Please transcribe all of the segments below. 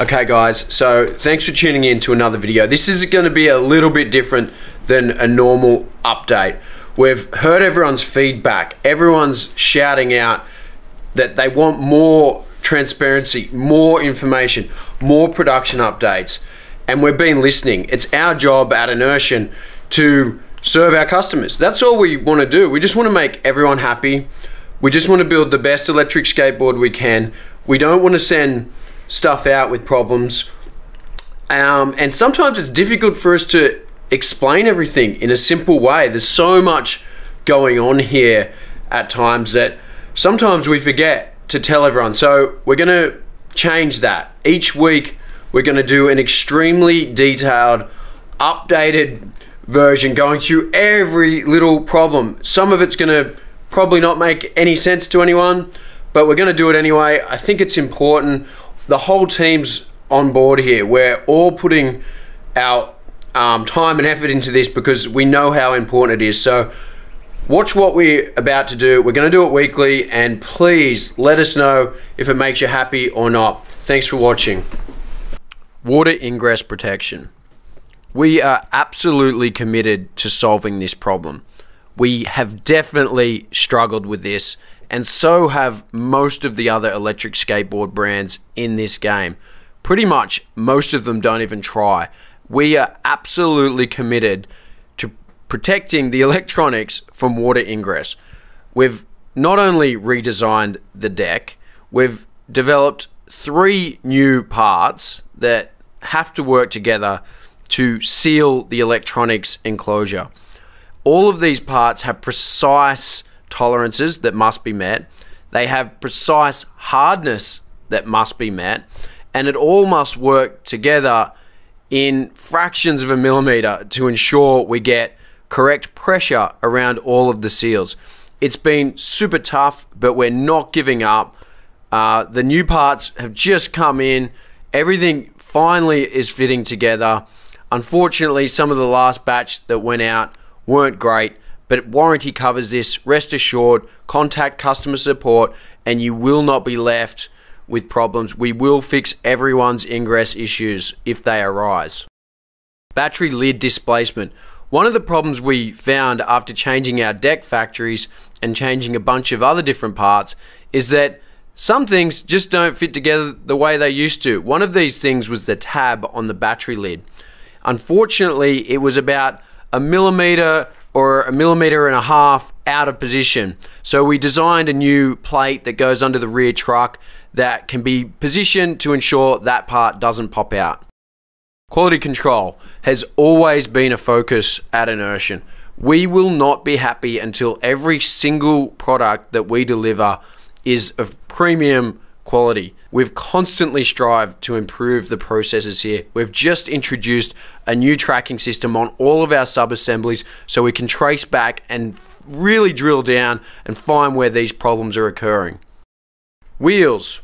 Okay guys, so thanks for tuning in to another video. This is going to be a little bit different than a normal update. We've heard everyone's feedback. Everyone's shouting out that they want more transparency, more information, more production updates, and we've been listening. It's our job at Inertian to serve our customers. That's all we want to do. We just want to make everyone happy. We just want to build the best electric skateboard we can. We don't want to send stuff out with problems. And sometimes it's difficult for us to explain everything in a simple way. There's so much going on here at times that sometimes we forget to tell everyone. So we're going to change that. Each week we're going to do an extremely detailed, updated version going through every little problem. Some of it's going to probably not make any sense to anyone, but we're going to do it anyway. I think it's important. The whole team's on board here. We're all putting our time and effort into this because we know how important it is. So watch what we're about to do. We're going to do it weekly, and please let us know if it makes you happy or not. Thanks for watching. Water ingress protection. We are absolutely committed to solving this problem. We have definitely struggled with this, and so have most of the other electric skateboard brands in this game. Pretty much most of them don't even try. We are absolutely committed to protecting the electronics from water ingress. We've not only redesigned the deck, we've developed 3 new parts that have to work together to seal the electronics enclosure. All of these parts have precise tolerances that must be met. They have precise hardness that must be met, and it all must work together in fractions of a millimeter to ensure we get correct pressure around all of the seals. It's been super tough, but we're not giving up. The new parts have just come in. Everything finally is fitting together. Unfortunately, some of the last batch that went out weren't great, but warranty covers this. Rest assured, contact customer support and you will not be left with problems. We will fix everyone's ingress issues if they arise. Battery lid displacement. One of the problems we found after changing our deck factories and changing a bunch of other different parts is that some things just don't fit together the way they used to. One of these things was the tab on the battery lid. Unfortunately, it was about a millimeter or a millimeter and a half out of position. So we designed a new plate that goes under the rear truck that can be positioned to ensure that part doesn't pop out. Quality control has always been a focus at Inertian. We will not be happy until every single product that we deliver is of premium quality. We've constantly strived to improve the processes here. We've just introduced a new tracking system on all of our sub-assemblies so we can trace back and really drill down and find where these problems are occurring. Wheels.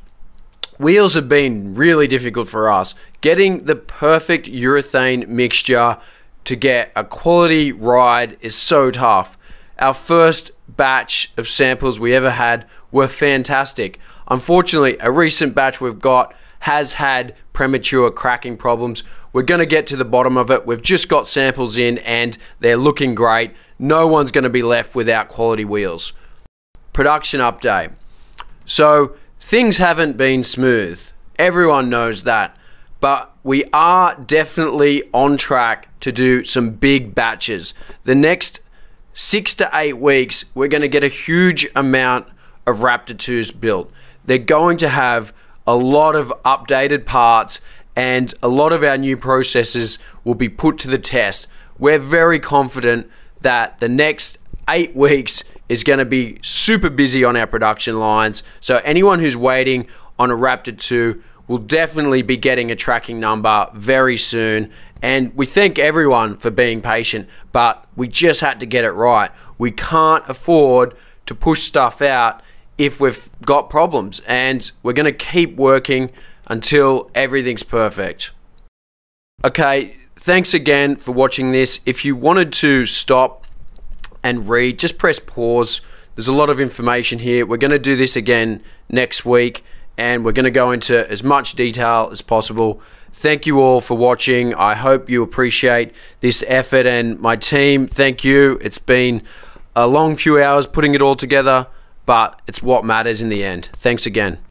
Wheels have been really difficult for us. Getting the perfect urethane mixture to get a quality ride is so tough. Our first batch of samples we ever had were fantastic. Unfortunately, a recent batch we've got has had premature cracking problems. We're going to get to the bottom of it. We've just got samples in and they're looking great. No one's going to be left without quality wheels. Production update. So things haven't been smooth. Everyone knows that. But we are definitely on track to do some big batches. The next 6 to 8 weeks, we're going to get a huge amount of Raptor 2s built. They're going to have a lot of updated parts and a lot of our new processes will be put to the test. We're very confident that the next 8 weeks is going to be super busy on our production lines. So anyone who's waiting on a Raptor 2 will definitely be getting a tracking number very soon. And we thank everyone for being patient, but we just had to get it right. We can't afford to push stuff out if we've got problems, and we're going to keep working until everything's perfect. Okay, thanks again for watching this. If you wanted to stop and read, just press pause. There's a lot of information here. We're going to do this again next week, and we're going to go into as much detail as possible. Thank you all for watching. I hope you appreciate this effort, and my team, thank you. It's been a long few hours putting it all together, but it's what matters in the end. Thanks again.